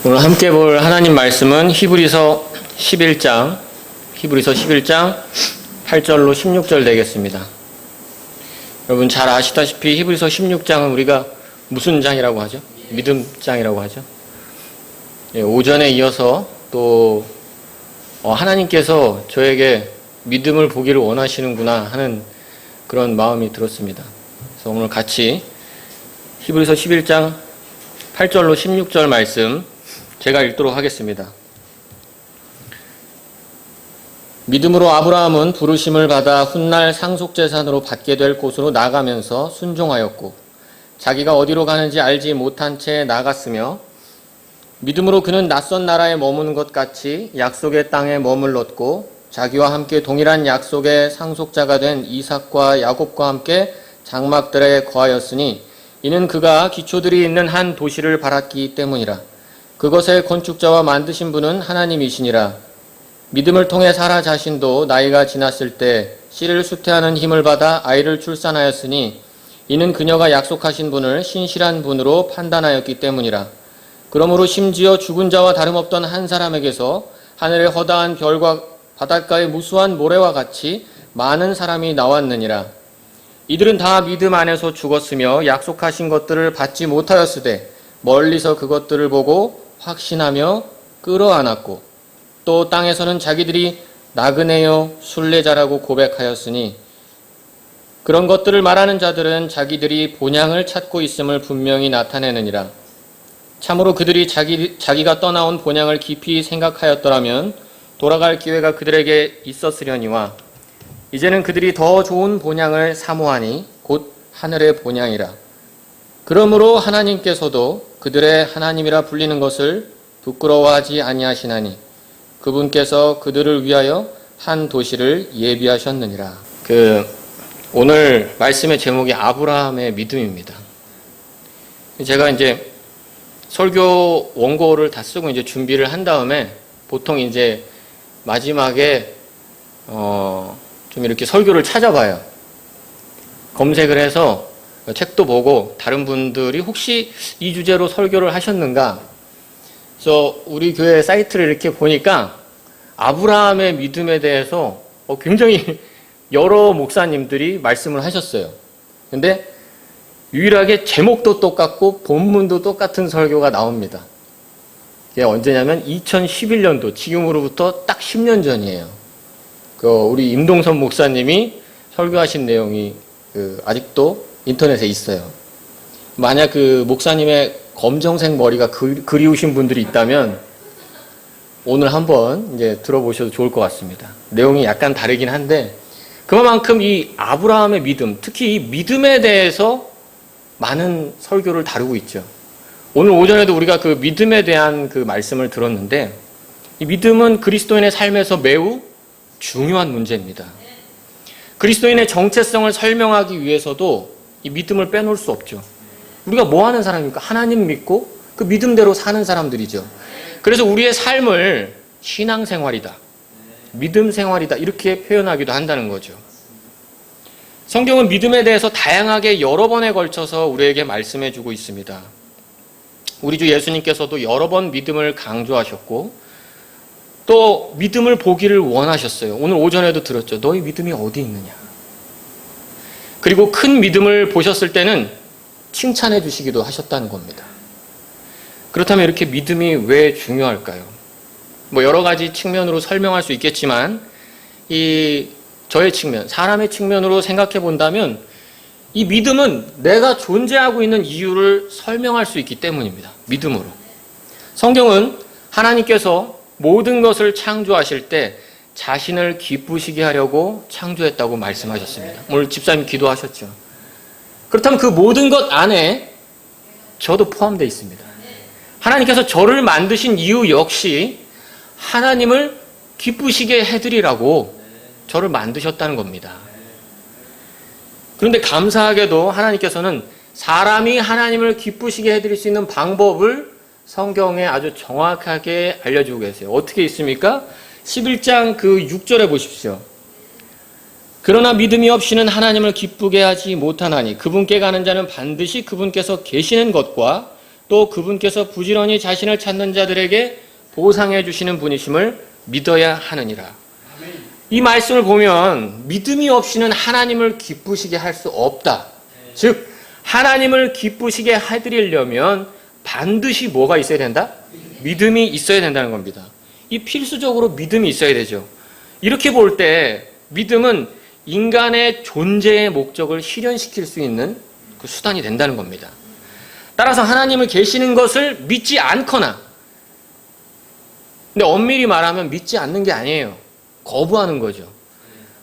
오늘 함께 볼 하나님 말씀은 히브리서 11장 8절로 16절 되겠습니다. 여러분 잘 아시다시피 히브리서 16장은 우리가 무슨 장이라고 하죠? 믿음장이라고 하죠. 오전에 이어서 또 하나님께서 저에게 믿음을 보기를 원하시는구나 하는 그런 마음이 들었습니다. 그래서 오늘 같이 히브리서 11장 8절로 16절 말씀 제가 읽도록 하겠습니다. 믿음으로 아브라함은 부르심을 받아 훗날 상속재산으로 받게 될 곳으로 나가면서 순종하였고 자기가 어디로 가는지 알지 못한 채 나갔으며 믿음으로 그는 낯선 나라에 머무는 것 같이 약속의 땅에 머물렀고 자기와 함께 동일한 약속의 상속자가 된 이삭과 야곱과 함께 장막들에 거하였으니 이는 그가 기초들이 있는 한 도시를 바랐기 때문이라. 그것의 건축자와 만드신 분은 하나님이시니라. 믿음을 통해 사라 자신도 나이가 지났을 때 씨를 수태하는 힘을 받아 아이를 출산하였으니 이는 그녀가 약속하신 분을 신실한 분으로 판단하였기 때문이라. 그러므로 심지어 죽은 자와 다름없던 한 사람에게서 하늘의 허다한 별과 바닷가의 무수한 모래와 같이 많은 사람이 나왔느니라. 이들은 다 믿음 안에서 죽었으며 약속하신 것들을 받지 못하였으되 멀리서 그것들을 보고 확신하며 끌어안았고 또 땅에서는 자기들이 나그네요 순례자라고 고백하였으니 그런 것들을 말하는 자들은 자기들이 본향을 찾고 있음을 분명히 나타내느니라. 참으로 그들이 자기가 떠나온 본향을 깊이 생각하였더라면 돌아갈 기회가 그들에게 있었으려니와 이제는 그들이 더 좋은 본향을 사모하니 곧 하늘의 본향이라. 그러므로 하나님께서도 그들의 하나님이라 불리는 것을 부끄러워하지 아니하시나니 그분께서 그들을 위하여 한 도시를 예비하셨느니라. 오늘 말씀의 제목이 아브라함의 믿음입니다. 제가 이제 설교 원고를 다 쓰고 이제 준비를 한 다음에 보통 이제 마지막에 좀 이렇게 설교를 찾아봐요. 검색을 해서 책도 보고 다른 분들이 혹시 이 주제로 설교를 하셨는가. 그래서 우리 교회 사이트를 이렇게 보니까 아브라함의 믿음에 대해서 굉장히 여러 목사님들이 말씀을 하셨어요. 근데 유일하게 제목도 똑같고 본문도 똑같은 설교가 나옵니다. 이게 언제냐면 2011년도 지금으로부터 딱 10년 전이에요. 우리 임동선 목사님이 설교하신 내용이 아직도 인터넷에 있어요. 만약 그 목사님의 검정색 머리가 그리우신 분들이 있다면 오늘 한번 이제 들어보셔도 좋을 것 같습니다. 내용이 약간 다르긴 한데 그만큼 이 아브라함의 믿음, 특히 이 믿음에 대해서 많은 설교를 다루고 있죠. 오늘 오전에도 우리가 그 믿음에 대한 그 말씀을 들었는데 이 믿음은 그리스도인의 삶에서 매우 중요한 문제입니다. 그리스도인의 정체성을 설명하기 위해서도 이 믿음을 빼놓을 수 없죠. 우리가 뭐 하는 사람입니까? 하나님 믿고 그 믿음대로 사는 사람들이죠. 그래서 우리의 삶을 신앙생활이다, 믿음 생활이다 이렇게 표현하기도 한다는 거죠. 성경은 믿음에 대해서 다양하게 여러 번에 걸쳐서 우리에게 말씀해주고 있습니다. 우리 주 예수님께서도 여러 번 믿음을 강조하셨고 또 믿음을 보기를 원하셨어요. 오늘 오전에도 들었죠. 너희 믿음이 어디 있느냐. 그리고 큰 믿음을 보셨을 때는 칭찬해 주시기도 하셨다는 겁니다. 그렇다면 이렇게 믿음이 왜 중요할까요? 여러 가지 측면으로 설명할 수 있겠지만 저의 측면, 사람의 측면으로 생각해 본다면 이 믿음은 내가 존재하고 있는 이유를 설명할 수 있기 때문입니다. 믿음으로. 성경은 하나님께서 모든 것을 창조하실 때 자신을 기쁘시게 하려고 창조했다고 말씀하셨습니다. 오늘 집사님 기도하셨죠. 그렇다면 그 모든 것 안에 저도 포함되어 있습니다. 하나님께서 저를 만드신 이유 역시 하나님을 기쁘시게 해드리라고 저를 만드셨다는 겁니다. 그런데 감사하게도 하나님께서는 사람이 하나님을 기쁘시게 해드릴 수 있는 방법을 성경에 아주 정확하게 알려주고 계세요. 어떻게 있습니까? 11장 6절에 보십시오. 그러나 믿음이 없이는 하나님을 기쁘게 하지 못하나니 그분께 가는 자는 반드시 그분께서 계시는 것과 또 그분께서 부지런히 자신을 찾는 자들에게 보상해 주시는 분이심을 믿어야 하느니라. 이 말씀을 보면 믿음이 없이는 하나님을 기쁘시게 할 수 없다. 즉 하나님을 기쁘시게 해드리려면 반드시 뭐가 있어야 된다? 믿음이 있어야 된다는 겁니다. 이 필수적으로 믿음이 있어야 되죠. 이렇게 볼 때 믿음은 인간의 존재의 목적을 실현시킬 수 있는 그 수단이 된다는 겁니다. 따라서 하나님을 계시는 것을 믿지 않거나, 근데 엄밀히 말하면 믿지 않는 게 아니에요. 거부하는 거죠.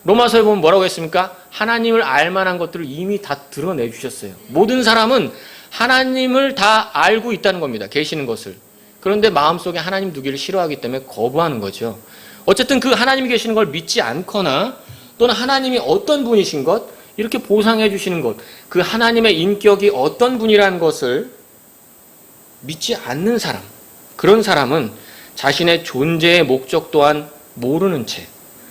로마서에 보면 뭐라고 했습니까? 하나님을 알 만한 것들을 이미 다 드러내 주셨어요. 모든 사람은 하나님을 다 알고 있다는 겁니다. 계시는 것을. 그런데 마음속에 하나님 두기를 싫어하기 때문에 거부하는 거죠. 어쨌든 그 하나님이 계시는 걸 믿지 않거나 또는 하나님이 어떤 분이신 것, 이렇게 보상해 주시는 것, 그 하나님의 인격이 어떤 분이라는 것을 믿지 않는 사람, 그런 사람은 자신의 존재의 목적 또한 모르는 채,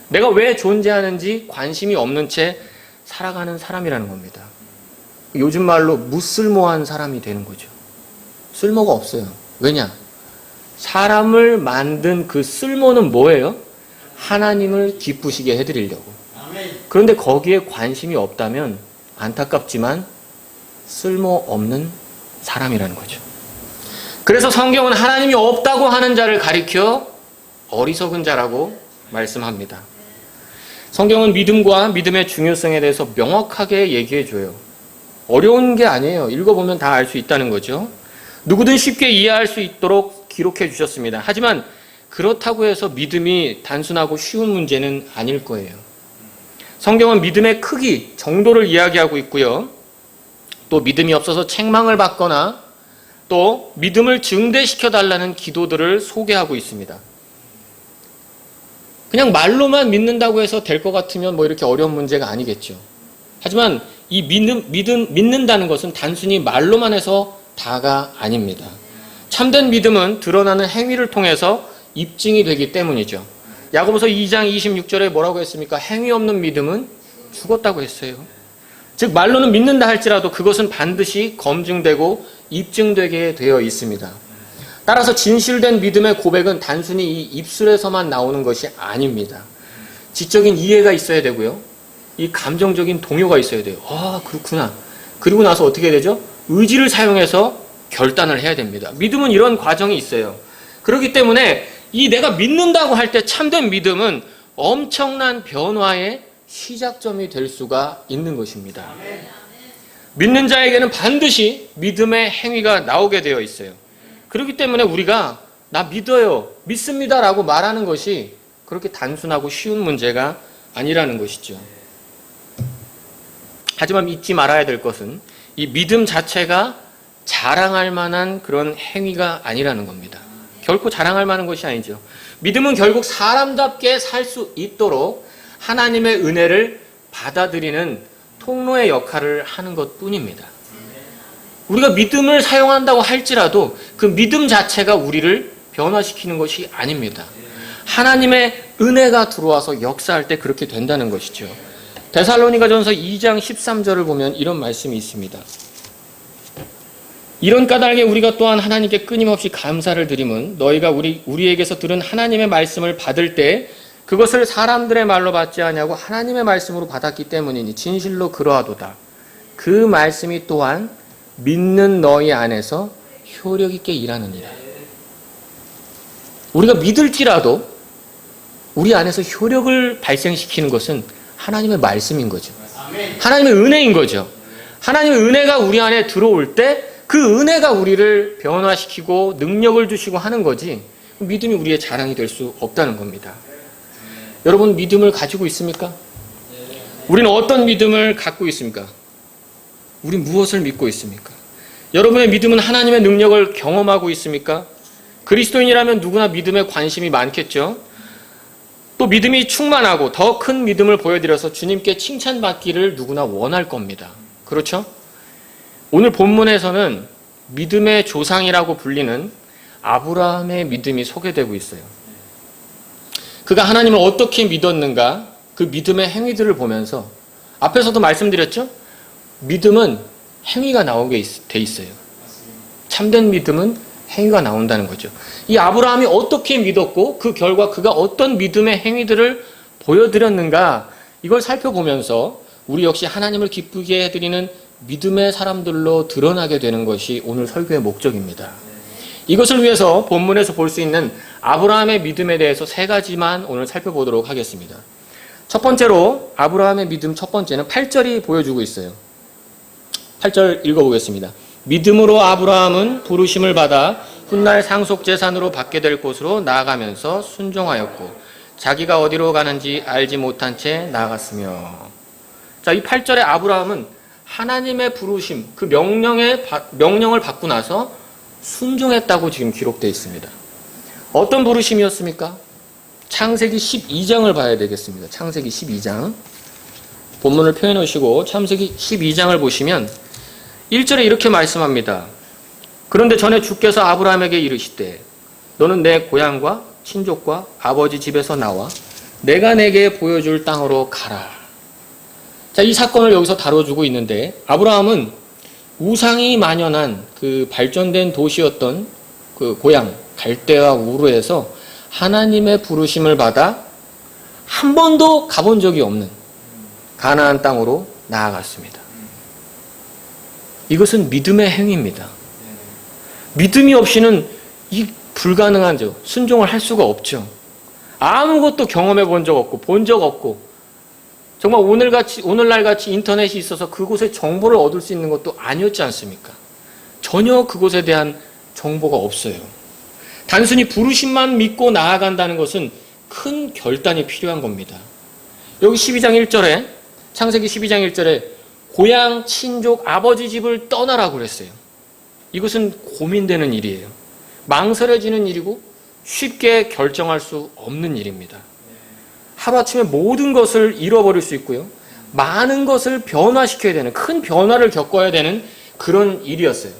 내가 왜 존재하는지 관심이 없는 채 살아가는 사람이라는 겁니다. 요즘 말로 무쓸모한 사람이 되는 거죠. 쓸모가 없어요. 왜냐? 사람을 만든 그 쓸모는 뭐예요? 하나님을 기쁘시게 해드리려고. 그런데 거기에 관심이 없다면 안타깝지만 쓸모없는 사람이라는 거죠. 그래서 성경은 하나님이 없다고 하는 자를 가리켜 어리석은 자라고 말씀합니다. 성경은 믿음과 믿음의 중요성에 대해서 명확하게 얘기해줘요. 어려운 게 아니에요. 읽어보면 다 알 수 있다는 거죠. 누구든 쉽게 이해할 수 있도록 기록해 주셨습니다. 하지만 그렇다고 해서 믿음이 단순하고 쉬운 문제는 아닐 거예요. 성경은 믿음의 크기, 정도를 이야기하고 있고요. 또 믿음이 없어서 책망을 받거나 또 믿음을 증대시켜달라는 기도들을 소개하고 있습니다. 그냥 말로만 믿는다고 해서 될 것 같으면 뭐 이렇게 어려운 문제가 아니겠죠. 하지만 이 믿는다는 것은 단순히 말로만 해서 다가 아닙니다. 참된 믿음은 드러나는 행위를 통해서 입증이 되기 때문이죠. 야고보서 2장 26절에 뭐라고 했습니까? 행위 없는 믿음은 죽었다고 했어요. 즉 말로는 믿는다 할지라도 그것은 반드시 검증되고 입증되게 되어 있습니다. 따라서 진실된 믿음의 고백은 단순히 이 입술에서만 나오는 것이 아닙니다. 지적인 이해가 있어야 되고요. 이 감정적인 동요가 있어야 돼요. 아, 그렇구나. 그리고 나서 어떻게 되죠? 의지를 사용해서 결단을 해야 됩니다. 믿음은 이런 과정이 있어요. 그렇기 때문에 이 내가 믿는다고 할 때 참된 믿음은 엄청난 변화의 시작점이 될 수가 있는 것입니다. 믿는 자에게는 반드시 믿음의 행위가 나오게 되어 있어요. 그렇기 때문에 우리가 나 믿어요, 믿습니다 라고 말하는 것이 그렇게 단순하고 쉬운 문제가 아니라는 것이죠. 하지만 잊지 말아야 될 것은 이 믿음 자체가 자랑할 만한 그런 행위가 아니라는 겁니다. 결코 자랑할 만한 것이 아니죠. 믿음은 결국 사람답게 살 수 있도록 하나님의 은혜를 받아들이는 통로의 역할을 하는 것뿐입니다. 우리가 믿음을 사용한다고 할지라도 그 믿음 자체가 우리를 변화시키는 것이 아닙니다. 하나님의 은혜가 들어와서 역사할 때 그렇게 된다는 것이죠. 데살로니가전서 2장 13절을 보면 이런 말씀이 있습니다. 이런 까닭에 우리가 또한 하나님께 끊임없이 감사를 드림은 너희가 우리에게서 들은 하나님의 말씀을 받을 때 그것을 사람들의 말로 받지 아니하고 하나님의 말씀으로 받았기 때문이니 진실로 그러하도다. 그 말씀이 또한 믿는 너희 안에서 효력 있게 일하느니라. 우리가 믿을지라도 우리 안에서 효력을 발생시키는 것은 하나님의 말씀인 거죠. 하나님의 은혜인 거죠. 하나님의 은혜가 우리 안에 들어올 때 그 은혜가 우리를 변화시키고 능력을 주시고 하는 거지 믿음이 우리의 자랑이 될 수 없다는 겁니다. 여러분 믿음을 가지고 있습니까? 우리는 어떤 믿음을 갖고 있습니까? 우린 무엇을 믿고 있습니까? 여러분의 믿음은 하나님의 능력을 경험하고 있습니까? 그리스도인이라면 누구나 믿음에 관심이 많겠죠. 또 믿음이 충만하고 더 큰 믿음을 보여드려서 주님께 칭찬받기를 누구나 원할 겁니다. 그렇죠? 오늘 본문에서는 믿음의 조상이라고 불리는 아브라함의 믿음이 소개되고 있어요. 그가 하나님을 어떻게 믿었는가 그 믿음의 행위들을 보면서 앞에서도 말씀드렸죠? 믿음은 행위가 나오게 돼 있어요. 참된 믿음은 행위가 나온다는 거죠. 이 아브라함이 어떻게 믿었고 그 결과 그가 어떤 믿음의 행위들을 보여드렸는가, 이걸 살펴보면서 우리 역시 하나님을 기쁘게 해드리는 믿음의 사람들로 드러나게 되는 것이 오늘 설교의 목적입니다. 이것을 위해서 본문에서 볼 수 있는 아브라함의 믿음에 대해서 세 가지만 오늘 살펴보도록 하겠습니다. 첫 번째로 아브라함의 믿음 첫 번째는 8절이 보여주고 있어요. 8절 읽어보겠습니다. 믿음으로 아브라함은 부르심을 받아 훗날 상속재산으로 받게 될 곳으로 나아가면서 순종하였고 자기가 어디로 가는지 알지 못한 채 나아갔으며. 자, 이 8절의 아브라함은 하나님의 부르심, 그 명령을 받고 나서 순종했다고 지금 기록되어 있습니다. 어떤 부르심이었습니까? 창세기 12장을 봐야 되겠습니다. 창세기 12장. 본문을 표해 놓으시고 창세기 12장을 보시면 1절에 이렇게 말씀합니다. 그런데 전에 주께서 아브라함에게 이르시되 너는 내 고향과 친족과 아버지 집에서 나와 내가 내게 보여줄 땅으로 가라. 자, 이 사건을 여기서 다뤄주고 있는데 아브라함은 우상이 만연한 그 발전된 도시였던 그 고향 갈대아 우르에서 하나님의 부르심을 받아 한 번도 가본 적이 없는 가나안 땅으로 나아갔습니다. 이것은 믿음의 행위입니다. 믿음이 없이는 이 불가능하죠. 순종을 할 수가 없죠. 아무것도 경험해 본 적 없고 본 적 없고 정말 오늘날같이 인터넷이 있어서 그곳의 정보를 얻을 수 있는 것도 아니었지 않습니까? 전혀 그곳에 대한 정보가 없어요. 단순히 부르심만 믿고 나아간다는 것은 큰 결단이 필요한 겁니다. 여기 12장 1절에 창세기 12장 1절에 고향, 친족, 아버지 집을 떠나라고 그랬어요. 이것은 고민되는 일이에요. 망설여지는 일이고 쉽게 결정할 수 없는 일입니다. 하루아침에 모든 것을 잃어버릴 수 있고요. 많은 것을 변화시켜야 되는, 큰 변화를 겪어야 되는 그런 일이었어요.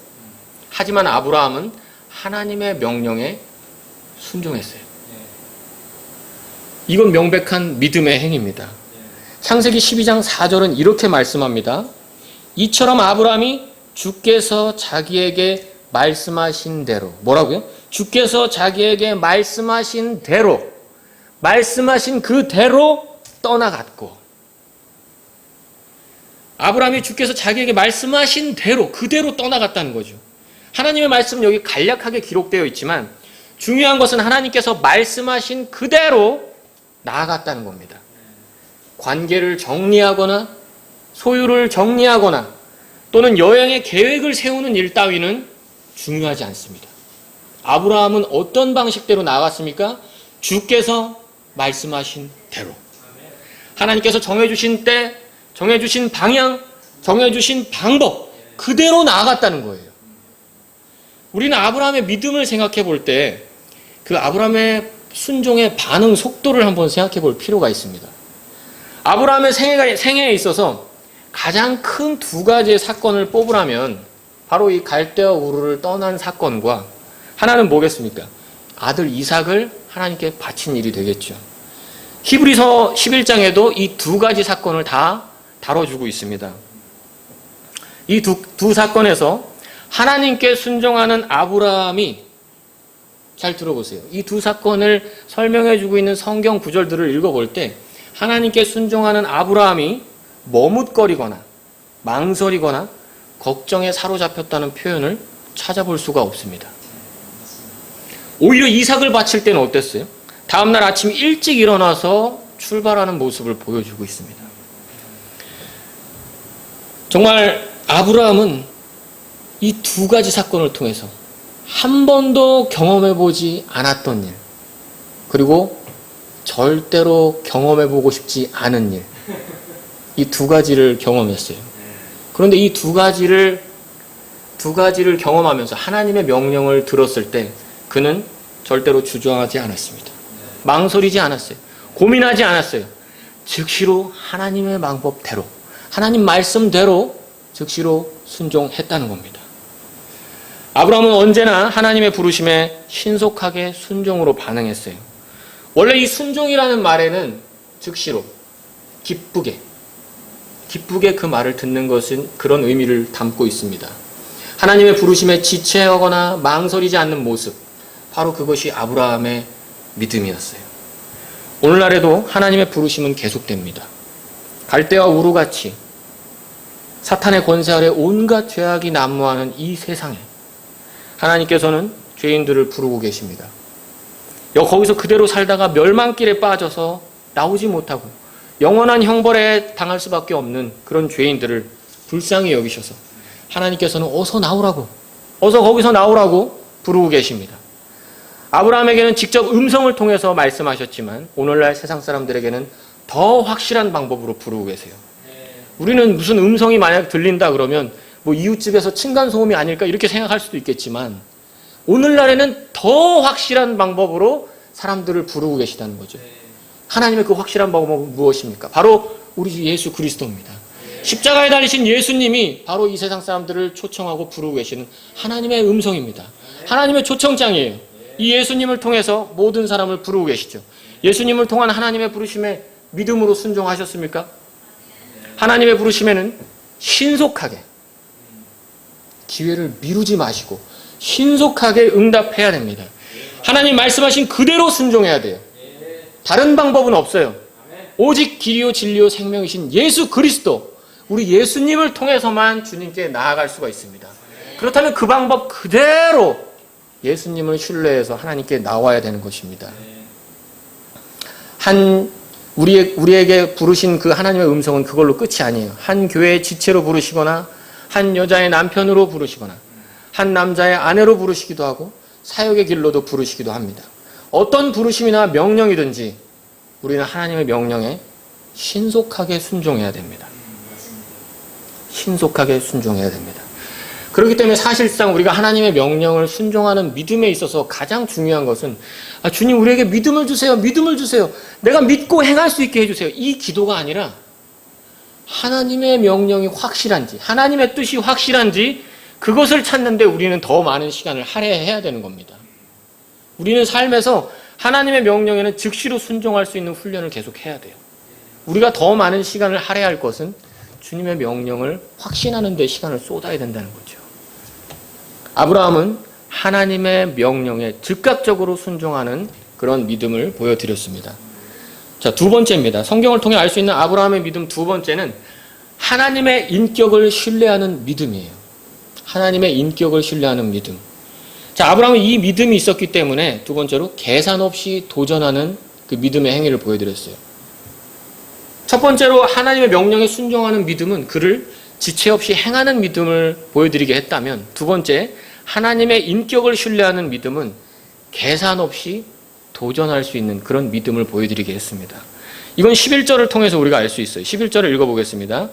하지만 아브라함은 하나님의 명령에 순종했어요. 이건 명백한 믿음의 행위입니다. 창세기 12장 4절은 이렇게 말씀합니다. 이처럼 아브라함이 주께서 자기에게 말씀하신 대로, 뭐라고요? 주께서 자기에게 말씀하신 대로, 말씀하신 그대로 떠나갔고. 아브라함이 주께서 자기에게 말씀하신 대로, 그대로 떠나갔다는 거죠. 하나님의 말씀은 여기 간략하게 기록되어 있지만 중요한 것은 하나님께서 말씀하신 그대로 나아갔다는 겁니다. 관계를 정리하거나 소유를 정리하거나 또는 여행의 계획을 세우는 일 따위는 중요하지 않습니다. 아브라함은 어떤 방식대로 나아갔습니까? 주께서 말씀하신 대로. 하나님께서 정해주신 때, 정해주신 방향, 정해주신 방법 그대로 나아갔다는 거예요. 우리는 아브라함의 믿음을 생각해 볼 때 그 아브라함의 순종의 반응 속도를 한번 생각해 볼 필요가 있습니다. 아브라함의 생애에 있어서 가장 큰 두 가지의 사건을 뽑으라면 바로 이 갈대아 우르를 떠난 사건과 하나는 뭐겠습니까? 아들 이삭을 하나님께 바친 일이 되겠죠. 히브리서 11장에도 이 두 가지 사건을 다 다뤄주고 있습니다. 이 두 사건에서 하나님께 순종하는 아브라함이, 잘 들어보세요. 이 두 사건을 설명해주고 있는 성경 구절들을 읽어볼 때 하나님께 순종하는 아브라함이 머뭇거리거나 망설이거나 걱정에 사로잡혔다는 표현을 찾아볼 수가 없습니다. 오히려 이삭을 바칠 때는 어땠어요? 다음날 아침 일찍 일어나서 출발하는 모습을 보여주고 있습니다. 정말 아브라함은 이 두 가지 사건을 통해서 한 번도 경험해보지 않았던 일, 그리고 절대로 경험해보고 싶지 않은 일, 이 두 가지를 경험했어요. 그런데 이 두 가지를 경험하면서 하나님의 명령을 들었을 때 그는 절대로 주저하지 않았습니다. 망설이지 않았어요. 고민하지 않았어요. 즉시로 하나님의 방법대로, 하나님 말씀대로 즉시로 순종했다는 겁니다. 아브라함은 언제나 하나님의 부르심에 신속하게 순종으로 반응했어요. 원래 이 순종이라는 말에는 즉시로, 기쁘게 그 말을 듣는 것은 그런 의미를 담고 있습니다. 하나님의 부르심에 지체하거나 망설이지 않는 모습, 바로 그것이 아브라함의 믿음이었어요. 오늘날에도 하나님의 부르심은 계속됩니다. 갈대와 우루같이 사탄의 권세 아래 온갖 죄악이 난무하는 이 세상에 하나님께서는 죄인들을 부르고 계십니다. 거기서 그대로 살다가 멸망길에 빠져서 나오지 못하고 영원한 형벌에 당할 수밖에 없는 그런 죄인들을 불쌍히 여기셔서 하나님께서는 어서 나오라고, 어서 거기서 나오라고 부르고 계십니다. 아브라함에게는 직접 음성을 통해서 말씀하셨지만 오늘날 세상 사람들에게는 더 확실한 방법으로 부르고 계세요. 우리는 무슨 음성이 만약 들린다 그러면 뭐 이웃집에서 층간소음이 아닐까 이렇게 생각할 수도 있겠지만 오늘날에는 더 확실한 방법으로 사람들을 부르고 계시다는 거죠. 하나님의 그 확실한 방법은 무엇입니까? 바로 우리 주 예수 그리스도입니다. 십자가에 달리신 예수님이 바로 이 세상 사람들을 초청하고 부르고 계시는 하나님의 음성입니다. 하나님의 초청장이에요. 이 예수님을 통해서 모든 사람을 부르고 계시죠. 예수님을 통한 하나님의 부르심에 믿음으로 순종하셨습니까? 하나님의 부르심에는 신속하게, 기회를 미루지 마시고 신속하게 응답해야 됩니다. 하나님 말씀하신 그대로 순종해야 돼요. 다른 방법은 없어요. 오직 길이요 진리요 생명이신 예수 그리스도, 우리 예수님을 통해서만 주님께 나아갈 수가 있습니다. 그렇다면 그 방법 그대로 예수님을 신뢰해서 하나님께 나와야 되는 것입니다. 우리에게 부르신 그 하나님의 음성은 그걸로 끝이 아니에요. 한 교회의 지체로 부르시거나 한 여자의 남편으로 부르시거나 한 남자의 아내로 부르시기도 하고 사역의 길로도 부르시기도 합니다. 어떤 부르심이나 명령이든지 우리는 하나님의 명령에 신속하게 순종해야 됩니다. 신속하게 순종해야 됩니다. 그렇기 때문에 사실상 우리가 하나님의 명령을 순종하는 믿음에 있어서 가장 중요한 것은 주님 우리에게 믿음을 주세요. 믿음을 주세요. 내가 믿고 행할 수 있게 해주세요. 이 기도가 아니라 하나님의 명령이 확실한지, 하나님의 뜻이 확실한지 그것을 찾는데 우리는 더 많은 시간을 할애해야 되는 겁니다. 우리는 삶에서 하나님의 명령에는 즉시로 순종할 수 있는 훈련을 계속 해야 돼요. 우리가 더 많은 시간을 할애할 것은 주님의 명령을 확신하는 데 시간을 쏟아야 된다는 거죠. 아브라함은 하나님의 명령에 즉각적으로 순종하는 그런 믿음을 보여드렸습니다. 자, 두 번째입니다. 성경을 통해 알 수 있는 아브라함의 믿음 두 번째는 하나님의 인격을 신뢰하는 믿음이에요. 하나님의 인격을 신뢰하는 믿음. 자, 아브라함은 이 믿음이 있었기 때문에 두 번째로 계산 없이 도전하는 그 믿음의 행위를 보여드렸어요. 첫 번째로 하나님의 명령에 순종하는 믿음은 그를 지체 없이 행하는 믿음을 보여드리게 했다면, 두 번째 하나님의 인격을 신뢰하는 믿음은 계산 없이 도전할 수 있는 그런 믿음을 보여드리게 했습니다. 이건 11절을 통해서 우리가 알 수 있어요. 11절을 읽어보겠습니다.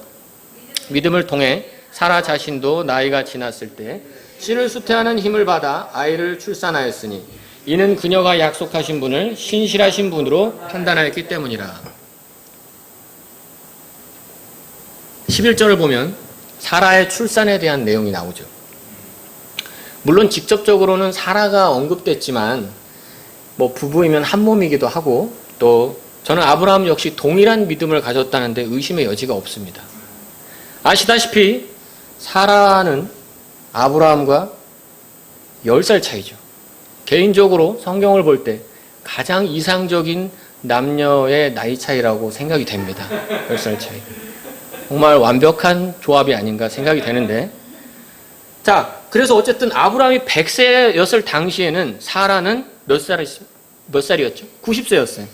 믿음을 통해 사라 자신도 나이가 지났을 때 씨를 수태하는 힘을 받아 아이를 출산하였으니 이는 그녀가 약속하신 분을 신실하신 분으로 판단하였기 때문이라. 11절을 보면 사라의 출산에 대한 내용이 나오죠. 물론 직접적으로는 사라가 언급됐지만 부부이면 한 몸이기도 하고, 또 저는 아브라함 역시 동일한 믿음을 가졌다는데 의심의 여지가 없습니다. 아시다시피 사라는 아브라함과 10살 차이죠. 개인적으로 성경을 볼 때 가장 이상적인 남녀의 나이 차이라고 생각이 됩니다. 10살 차이. 정말 완벽한 조합이 아닌가 생각이 되는데, 자, 그래서 어쨌든 아브라함이 100세였을 당시에는 사라는 몇 살이었죠? 90세였어요.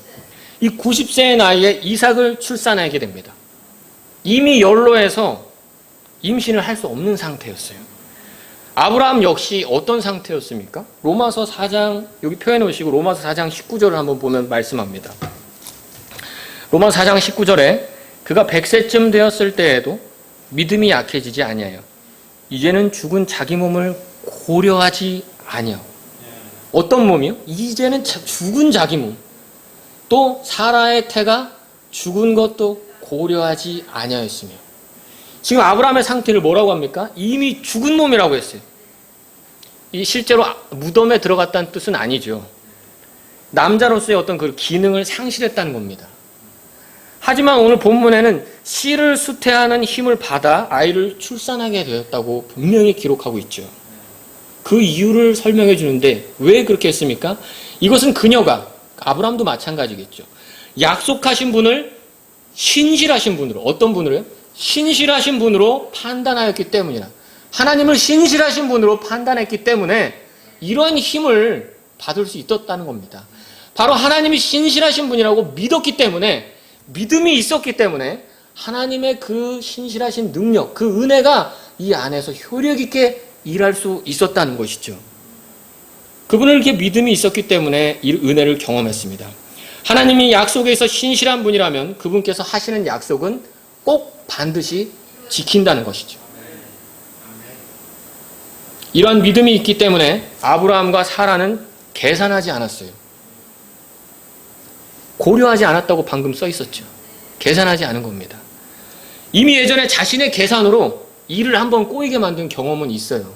이 90세의 나이에 이삭을 출산하게 됩니다. 이미 연로해서 임신을 할 수 없는 상태였어요. 아브라함 역시 어떤 상태였습니까? 로마서 4장, 여기 표현해 오시고 로마서 4장 19절을 한번 보면 말씀합니다. 로마서 4장 19절에 그가 100세쯤 되었을 때에도 믿음이 약해지지 아니하여 이제는 죽은 자기 몸을 고려하지 아니하고. 어떤 몸이요? 이제는 죽은 자기 몸. 또 사라의 태가 죽은 것도 고려하지 아니하였으며. 지금 아브라함의 상태를 뭐라고 합니까? 이미 죽은 몸이라고 했어요. 이 실제로 무덤에 들어갔다는 뜻은 아니죠. 남자로서의 어떤 그 기능을 상실했다는 겁니다. 하지만 오늘 본문에는 씨를 수태하는 힘을 받아 아이를 출산하게 되었다고 분명히 기록하고 있죠. 그 이유를 설명해 주는데 왜 그렇게 했습니까? 이것은 그녀가, 아브라함도 마찬가지겠죠. 약속하신 분을 신실하신 분으로, 어떤 분으로요? 신실하신 분으로 판단하였기 때문이라. 하나님을 신실하신 분으로 판단했기 때문에 이러한 힘을 받을 수 있었다는 겁니다. 바로 하나님이 신실하신 분이라고 믿었기 때문에, 믿음이 있었기 때문에 하나님의 그 신실하신 능력, 그 은혜가 이 안에서 효력 있게 일할 수 있었다는 것이죠. 그분을 이렇게 믿음이 있었기 때문에 이 은혜를 경험했습니다. 하나님이 약속에 있어 신실한 분이라면 그분께서 하시는 약속은 꼭 반드시 지킨다는 것이죠. 이러한 믿음이 있기 때문에 아브라함과 사라는 계산하지 않았어요. 고려하지 않았다고 방금 써 있었죠. 계산하지 않은 겁니다. 이미 예전에 자신의 계산으로 일을 한번 꼬이게 만든 경험은 있어요.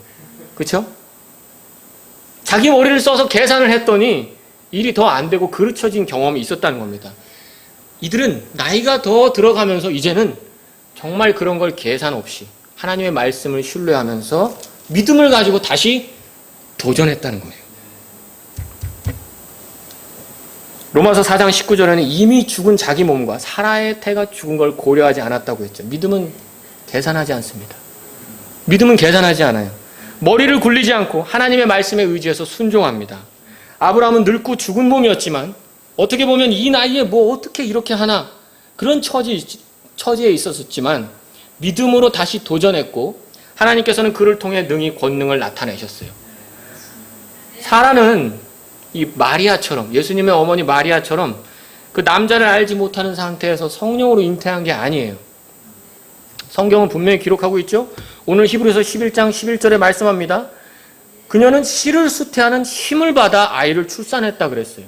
그렇죠? 자기 머리를 써서 계산을 했더니 일이 더 안 되고 그르쳐진 경험이 있었다는 겁니다. 이들은 나이가 더 들어가면서 이제는 정말 그런 걸 계산 없이 하나님의 말씀을 신뢰하면서 믿음을 가지고 다시 도전했다는 거예요. 로마서 4장 19절에는 이미 죽은 자기 몸과 사라의 태가 죽은 걸 고려하지 않았다고 했죠. 믿음은 계산하지 않습니다. 믿음은 계산하지 않아요. 머리를 굴리지 않고 하나님의 말씀에 의지해서 순종합니다. 아브라함은 늙고 죽은 몸이었지만 어떻게 보면 이 나이에 뭐 어떻게 이렇게 하나 그런 처지에 있었지만 믿음으로 다시 도전했고 하나님께서는 그를 통해 능히 권능을 나타내셨어요. 사라는 이 마리아처럼, 예수님의 어머니 마리아처럼 그 남자를 알지 못하는 상태에서 성령으로 잉태한 게 아니에요. 성경은 분명히 기록하고 있죠. 오늘 히브리서 11장 11절에 말씀합니다. 그녀는 씨를 수태하는 힘을 받아 아이를 출산했다 그랬어요.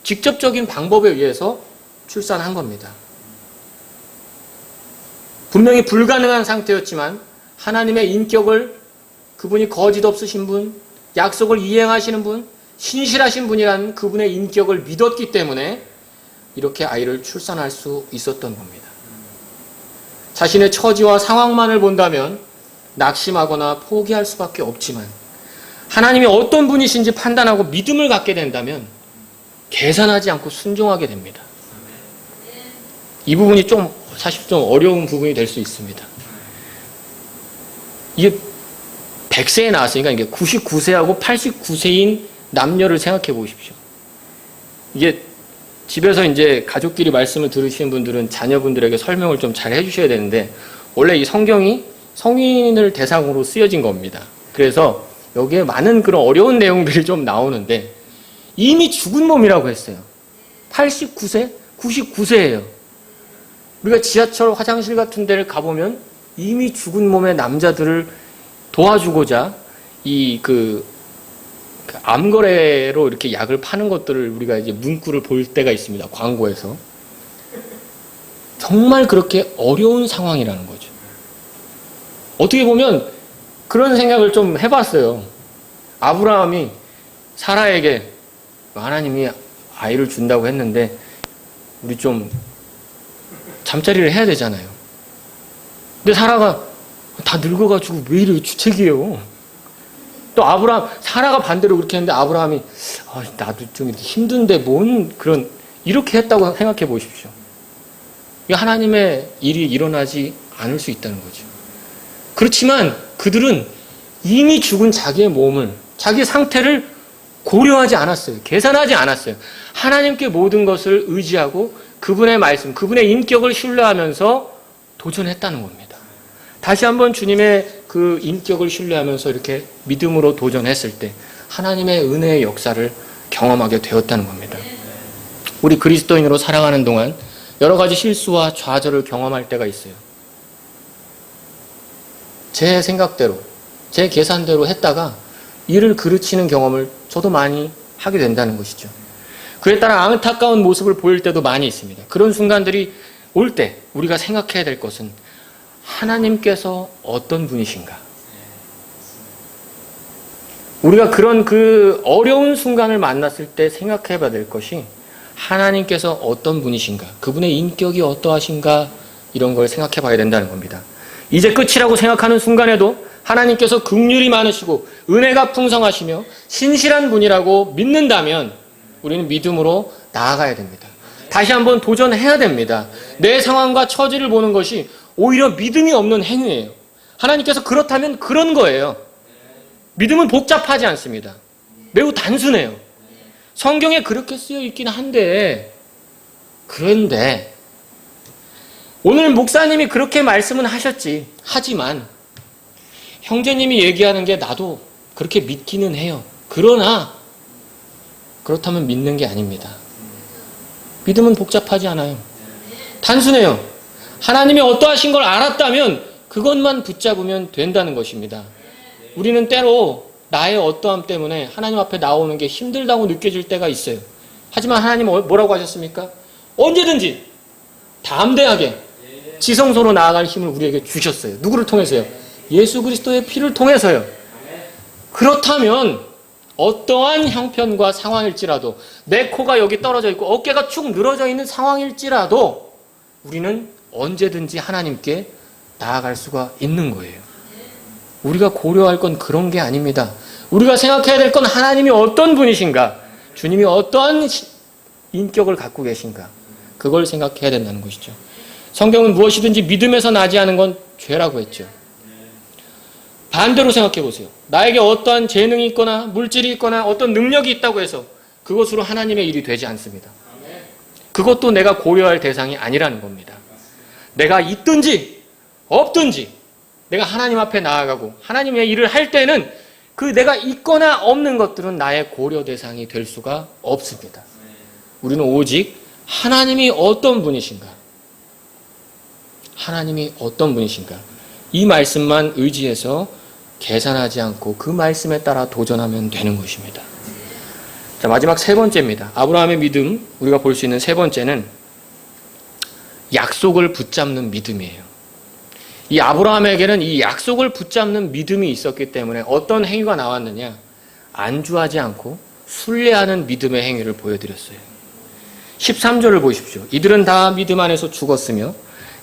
직접적인 방법에 의해서 출산한 겁니다. 분명히 불가능한 상태였지만 하나님의 인격을, 그분이 거짓 없으신 분, 약속을 이행하시는 분, 신실하신 분이라는 그분의 인격을 믿었기 때문에 이렇게 아이를 출산할 수 있었던 겁니다. 자신의 처지와 상황만을 본다면 낙심하거나 포기할 수밖에 없지만 하나님이 어떤 분이신지 판단하고 믿음을 갖게 된다면 계산하지 않고 순종하게 됩니다. 이 부분이 사실 좀 어려운 부분이 될 수 있습니다. 이게 100세에 나왔으니까 이게 99세하고 89세인 남녀를 생각해 보십시오. 이게 집에서 이제 가족끼리 말씀을 들으시는 분들은 자녀분들에게 설명을 좀 잘 해주셔야 되는데 원래 이 성경이 성인을 대상으로 쓰여진 겁니다. 그래서 여기에 많은 그런 어려운 내용들이 좀 나오는데 이미 죽은 몸이라고 했어요. 89세? 99세예요. 우리가 지하철 화장실 같은 데를 가보면 이미 죽은 몸의 남자들을 도와주고자 암거래로 이렇게 약을 파는 것들을 우리가 이제 문구를 볼 때가 있습니다. 광고에서. 정말 그렇게 어려운 상황이라는 거죠. 어떻게 보면 그런 생각을 좀 해봤어요. 아브라함이 사라에게 하나님이 아이를 준다고 했는데 우리 좀 잠자리를 해야 되잖아요. 근데 사라가 다 늙어가지고 왜 이렇게 주책이에요. 또 사라가 반대로 그렇게 했는데 아브라함이 나도 좀 이렇게 힘든데 이렇게 했다고 생각해 보십시오. 하나님의 일이 일어나지 않을 수 있다는 거죠. 그렇지만 그들은 이미 죽은 자기의 몸을, 자기의 상태를 고려하지 않았어요. 계산하지 않았어요. 하나님께 모든 것을 의지하고 그분의 말씀, 그분의 인격을 신뢰하면서 도전했다는 겁니다. 다시 한번 주님의 그 인격을 신뢰하면서 이렇게 믿음으로 도전했을 때 하나님의 은혜의 역사를 경험하게 되었다는 겁니다. 우리 그리스도인으로 살아가는 동안 여러 가지 실수와 좌절을 경험할 때가 있어요. 제 생각대로, 제 계산대로 했다가 일을 그르치는 경험을 저도 많이 하게 된다는 것이죠. 그에 따라 안타까운 모습을 보일 때도 많이 있습니다. 그런 순간들이 올 때 우리가 생각해야 될 것은 하나님께서 어떤 분이신가? 우리가 그런 그 어려운 순간을 만났을 때 생각해 봐야 될 것이 하나님께서 어떤 분이신가, 그분의 인격이 어떠하신가, 이런 걸 생각해 봐야 된다는 겁니다. 이제 끝이라고 생각하는 순간에도 하나님께서 긍휼이 많으시고 은혜가 풍성하시며 신실한 분이라고 믿는다면 우리는 믿음으로 나아가야 됩니다. 다시 한번 도전해야 됩니다. 내 상황과 처지를 보는 것이 오히려 믿음이 없는 행위예요. 하나님께서 그렇다면 그런 거예요. 믿음은 복잡하지 않습니다. 매우 단순해요. 성경에 그렇게 쓰여 있긴 한데, 그런데 오늘 목사님이 그렇게 말씀은 하셨지. 하지만 형제님이 얘기하는 게 나도 그렇게 믿기는 해요. 그러나 그렇다면 믿는 게 아닙니다. 믿음은 복잡하지 않아요. 단순해요. 하나님이 어떠하신 걸 알았다면 그것만 붙잡으면 된다는 것입니다. 우리는 때로 나의 어떠함 때문에 하나님 앞에 나오는 게 힘들다고 느껴질 때가 있어요. 하지만 하나님은 뭐라고 하셨습니까? 언제든지 담대하게 지성소로 나아갈 힘을 우리에게 주셨어요. 누구를 통해서요? 예수 그리스도의 피를 통해서요. 그렇다면 어떠한 형편과 상황일지라도, 내 코가 여기 떨어져 있고 어깨가 축 늘어져 있는 상황일지라도 우리는 언제든지 하나님께 나아갈 수가 있는 거예요. 우리가 고려할 건 그런 게 아닙니다. 우리가 생각해야 될 건 하나님이 어떤 분이신가, 주님이 어떠한 인격을 갖고 계신가, 그걸 생각해야 된다는 것이죠. 성경은 무엇이든지 믿음에서 나지 않은 건 죄라고 했죠. 반대로 생각해 보세요. 나에게 어떠한 재능이 있거나 물질이 있거나 어떤 능력이 있다고 해서 그것으로 하나님의 일이 되지 않습니다. 그것도 내가 고려할 대상이 아니라는 겁니다. 내가 있든지 없든지 내가 하나님 앞에 나아가고 하나님의 일을 할 때는 그 내가 있거나 없는 것들은 나의 고려 대상이 될 수가 없습니다. 우리는 오직 하나님이 어떤 분이신가, 하나님이 어떤 분이신가, 이 말씀만 의지해서 계산하지 않고 그 말씀에 따라 도전하면 되는 것입니다. 자, 마지막 세 번째입니다. 아브라함의 믿음, 우리가 볼 수 있는 세 번째는 약속을 붙잡는 믿음이에요. 이 아브라함에게는 이 약속을 붙잡는 믿음이 있었기 때문에 어떤 행위가 나왔느냐, 안주하지 않고 순례하는 믿음의 행위를 보여드렸어요. 13절을 보십시오. 이들은 다 믿음 안에서 죽었으며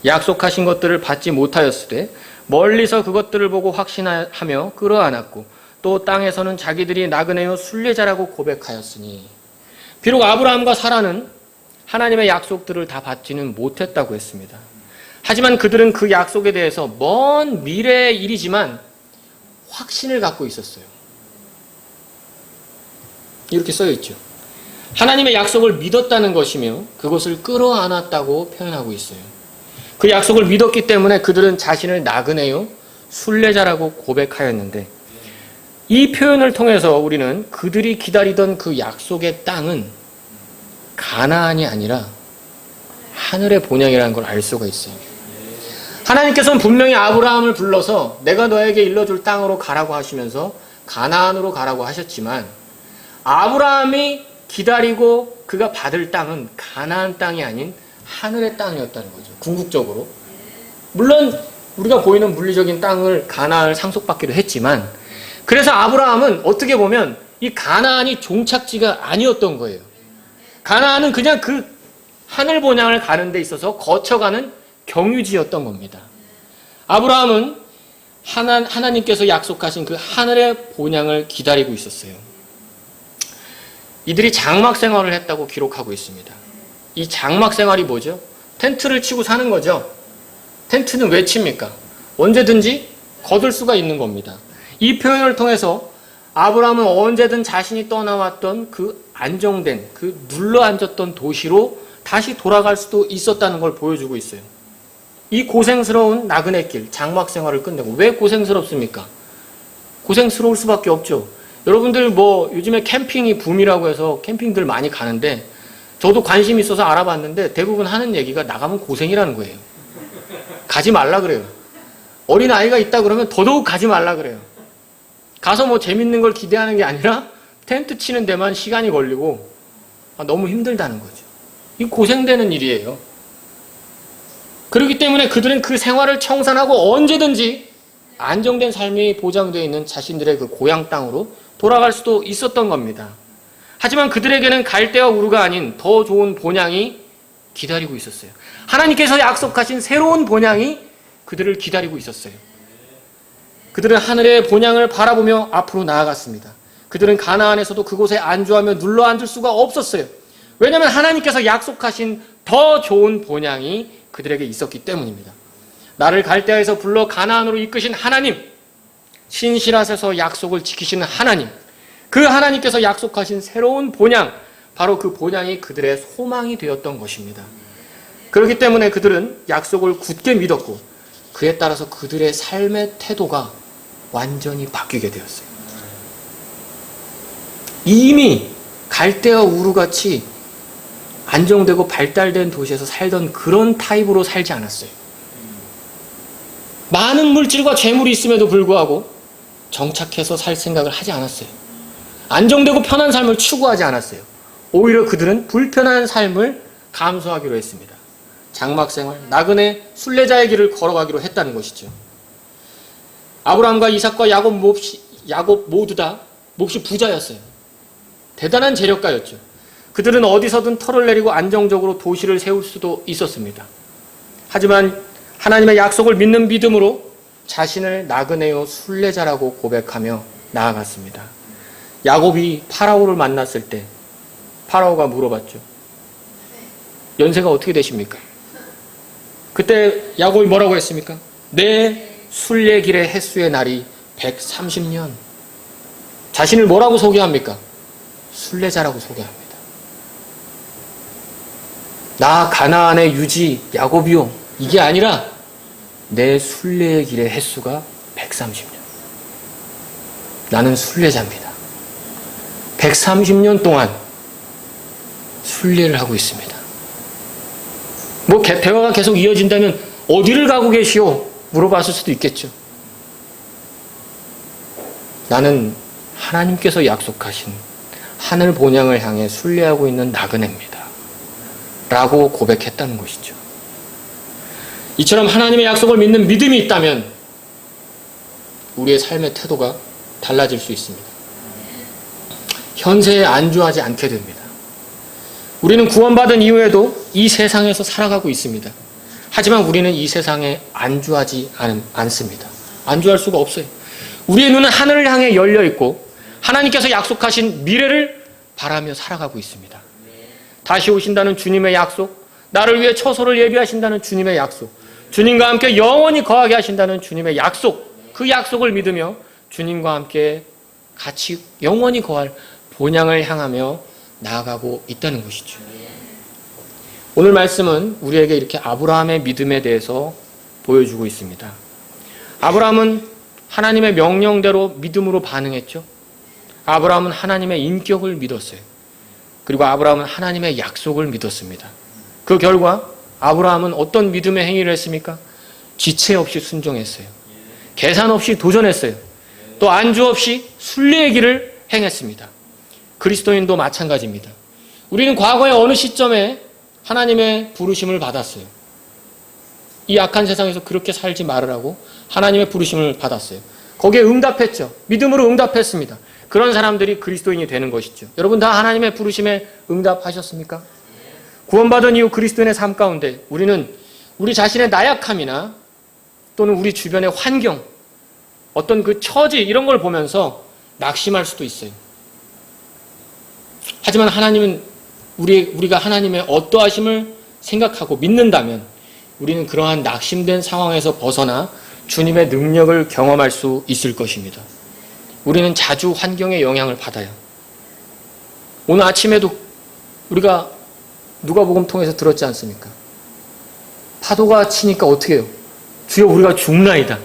약속하신 것들을 받지 못하였으되 멀리서 그것들을 보고 확신하며 끌어안았고 또 땅에서는 자기들이 나그네요 순례자라고 고백하였으니. 비록 아브라함과 사라는 하나님의 약속들을 다 받지는 못했다고 했습니다. 하지만 그들은 그 약속에 대해서 먼 미래의 일이지만 확신을 갖고 있었어요. 이렇게 써여 있죠. 하나님의 약속을 믿었다는 것이며 그것을 끌어안았다고 표현하고 있어요. 그 약속을 믿었기 때문에 그들은 자신을 나그네요 순례자라고 고백하였는데, 이 표현을 통해서 우리는 그들이 기다리던 그 약속의 땅은 가나안이 아니라 하늘의 본향이라는 걸 알 수가 있어요. 하나님께서는 분명히 아브라함을 불러서 내가 너에게 일러줄 땅으로 가라고 하시면서 가나안으로 가라고 하셨지만, 아브라함이 기다리고 그가 받을 땅은 가나안 땅이 아닌 하늘의 땅이었다는 거죠. 궁극적으로. 물론 우리가 보이는 물리적인 땅을 가나안을 상속받기로 했지만, 그래서 아브라함은 어떻게 보면 이 가나안이 종착지가 아니었던 거예요. 가나안은 그냥 그 하늘 본향을 가는 데 있어서 거쳐가는 경유지였던 겁니다. 아브라함은 하나님께서 약속하신 그 하늘의 본향을 기다리고 있었어요. 이들이 장막 생활을 했다고 기록하고 있습니다. 이 장막 생활이 뭐죠? 텐트를 치고 사는 거죠. 텐트는 왜 칩니까? 언제든지 거둘 수가 있는 겁니다. 이 표현을 통해서 아브라함은 언제든 자신이 떠나왔던 그 안정된, 그 눌러앉았던 도시로 다시 돌아갈 수도 있었다는 걸 보여주고 있어요. 이 고생스러운 나그네길, 장막 생활을 끝내고. 왜 고생스럽습니까? 고생스러울 수밖에 없죠. 여러분들 요즘에 캠핑이 붐이라고 해서 캠핑들 많이 가는데, 저도 관심이 있어서 알아봤는데 대부분 하는 얘기가 나가면 고생이라는 거예요. 가지 말라 그래요. 어린 아이가 있다 그러면 더더욱 가지 말라 그래요. 가서 재밌는 걸 기대하는 게 아니라 텐트 치는 데만 시간이 걸리고 너무 힘들다는 거죠. 이 고생되는 일이에요. 그렇기 때문에 그들은 그 생활을 청산하고 언제든지 안정된 삶이 보장되어 있는 자신들의 그 고향 땅으로 돌아갈 수도 있었던 겁니다. 하지만 그들에게는 갈대와 우르가 아닌 더 좋은 본향이 기다리고 있었어요. 하나님께서 약속하신 새로운 본향이 그들을 기다리고 있었어요. 그들은 하늘의 본향을 바라보며 앞으로 나아갔습니다. 그들은 가나안에서도 그곳에 안주하며 눌러 앉을 수가 없었어요. 왜냐하면 하나님께서 약속하신 더 좋은 본향이 그들에게 있었기 때문입니다. 나를 갈대아에서 불러 가나안으로 이끄신 하나님, 신실하셔서 약속을 지키시는 하나님, 그 하나님께서 약속하신 새로운 본향, 바로 그 본향이 그들의 소망이 되었던 것입니다. 그렇기 때문에 그들은 약속을 굳게 믿었고 그에 따라서 그들의 삶의 태도가 완전히 바뀌게 되었어요. 이미 갈대아 우르같이 안정되고 발달된 도시에서 살던 그런 타입으로 살지 않았어요. 많은 물질과 재물이 있음에도 불구하고 정착해서 살 생각을 하지 않았어요. 안정되고 편한 삶을 추구하지 않았어요. 오히려 그들은 불편한 삶을 감수하기로 했습니다. 장막생활, 나그네, 순례자의 길을 걸어가기로 했다는 것이죠. 아브라함과 이삭과 야곱 모두 다 몹시 부자였어요. 대단한 재력가였죠. 그들은 어디서든 털을 내리고 안정적으로 도시를 세울 수도 있었습니다. 하지만 하나님의 약속을 믿는 믿음으로 자신을 나그네요 순례자라고 고백하며 나아갔습니다. 야곱이 파라오를 만났을 때 파라오가 물어봤죠. 연세가 어떻게 되십니까? 그때 야곱이 뭐라고 했습니까? 내 순례길의 횟수의 날이 130년. 자신을 뭐라고 소개합니까? 순례자라고 소개합니다. 나 가나안의 유지 야곱이요. 이게 아니라 내 순례의 길의 횟수가 130년. 나는 순례자입니다. 130년 동안 순례를 하고 있습니다. 대화가 계속 이어진다면 어디를 가고 계시오? 물어봤을 수도 있겠죠. 나는 하나님께서 약속하신 하늘 본향을 향해 순례하고 있는 나그네입니다. 라고 고백했다는 것이죠. 이처럼 하나님의 약속을 믿는 믿음이 있다면 우리의 삶의 태도가 달라질 수 있습니다. 현세에 안주하지 않게 됩니다. 우리는 구원받은 이후에도 이 세상에서 살아가고 있습니다. 하지만 우리는 이 세상에 안주하지 않습니다. 안주할 수가 없어요. 우리의 눈은 하늘을 향해 열려 있고 하나님께서 약속하신 미래를 바라며 살아가고 있습니다. 다시 오신다는 주님의 약속, 나를 위해 처소를 예비하신다는 주님의 약속, 주님과 함께 영원히 거하게 하신다는 주님의 약속, 그 약속을 믿으며 주님과 함께 같이 영원히 거할 본향을 향하며 나아가고 있다는 것이죠. 오늘 말씀은 우리에게 이렇게 아브라함의 믿음에 대해서 보여주고 있습니다. 아브라함은 하나님의 명령대로 믿음으로 반응했죠. 아브라함은 하나님의 인격을 믿었어요. 그리고 아브라함은 하나님의 약속을 믿었습니다. 그 결과 아브라함은 어떤 믿음의 행위를 했습니까? 지체 없이 순종했어요. 계산 없이 도전했어요. 또 안주 없이 순례의 길을 행했습니다. 그리스도인도 마찬가지입니다. 우리는 과거의 어느 시점에 하나님의 부르심을 받았어요. 이 악한 세상에서 그렇게 살지 말으라고 하나님의 부르심을 받았어요. 거기에 응답했죠. 믿음으로 응답했습니다. 그런 사람들이 그리스도인이 되는 것이죠. 여러분 다 하나님의 부르심에 응답하셨습니까? 구원받은 이후 그리스도인의 삶 가운데 우리는 우리 자신의 나약함이나 또는 우리 주변의 환경, 어떤 그 처지 이런 걸 보면서 낙심할 수도 있어요. 하지만 하나님은 우리가 하나님의 어떠하심을 생각하고 믿는다면 우리는 그러한 낙심된 상황에서 벗어나 주님의 능력을 경험할 수 있을 것입니다. 우리는 자주 환경의 영향을 받아요. 오늘 아침에도 우리가 누가복음 통해서 들었지 않습니까? 파도가 치니까 어떻게 해요? 주여 우리가 죽나이다.